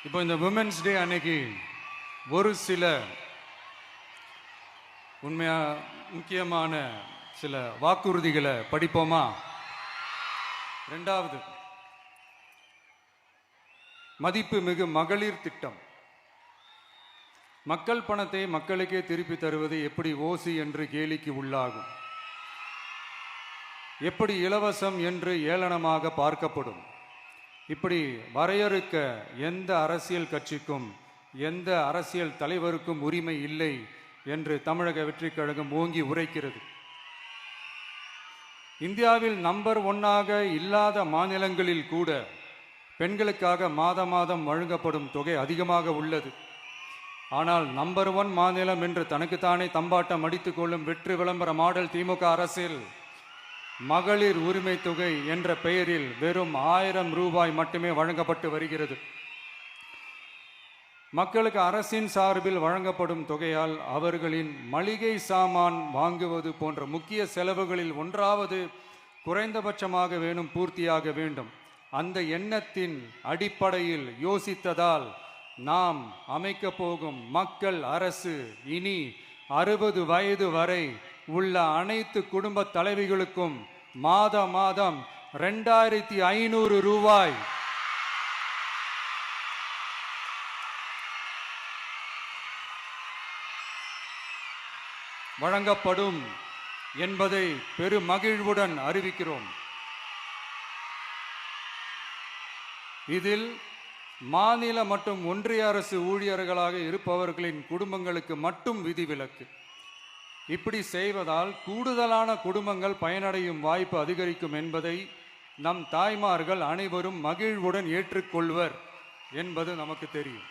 இப்போ இந்த women's day அன்னைக்கு ஒரு சில உண்மையா முக்கியமான சில வாக்குறுதிகளை படிப்போமா? ரெண்டாவது, மதிப்பு மிகு மகளிர் திட்டம். மக்கள் பணத்தை மக்களுக்கே திருப்பி தருவது எப்படி ஓசி என்று கேலிக்கு உள்ளாகும், எப்படி இலவசம் என்று ஏளனமாக பார்க்கப்படும். இப்படி வரையறுக்க எந்த அரசியல் கட்சிக்கும் எந்த அரசியல் தலைவருக்கும் உரிமை இல்லை என்று தமிழக வெற்றிக் கழகம் ஓங்கி உரைக்கிறது. இந்தியாவில் நம்பர் 1 இல்லாத மாநிலங்களில் கூட பெண்களுக்காக மாதம் வழங்கப்படும் தொகை அதிகமாக உள்ளது. ஆனால் நம்பர் 1 மாநிலம் என்று தனக்குத்தானே தம்பாட்டம் அடித்துக் கொள்ளும் வெற்றி விளம்பர மாடல் திமுக அரசில் மகளிர் உரிமை தொகை என்ற பெயரில் வெறும் 1000 ரூபாய் மட்டுமே வழங்கப்பட்டு வருகிறது. மக்களுக்கு அரசின் சார்பில் வழங்கப்படும் தொகையால் அவர்களின் மளிகை சாமான் வாங்குவது போன்ற முக்கிய செலவுகளில் ஒன்றாவது குறைந்தபட்சமாக பூர்த்தியாக வேண்டும். அந்த எண்ணத்தின் அடிப்படையில் யோசித்ததால் நாம் அமைக்க போகும் மக்கள் அரசு இனி 60 வயது வரை உள்ள அனைத்து குடும்ப தலைவிகளுக்கும் மாதம் 2500 ரூபாய் வழங்கப்படும் என்பதை பெருமகிழ்வுடன் அறிவிக்கிறோம். இதில் மாநில மற்றும் ஒன்றிய அரசு ஊழியர்களாக இருப்பவர்களின் குடும்பங்களுக்கு மட்டும் விதிவிலக்கு. இப்படி செய்வதால் கூடுதலான குடும்பங்கள் பயனடையும் வாய்ப்பு அதிகரிக்கும் என்பதை நம் தாய்மார்கள் அனைவரும் மகிழ்வுடன் ஏற்றுக்கொள்வர் என்பது நமக்கு தெரியும்.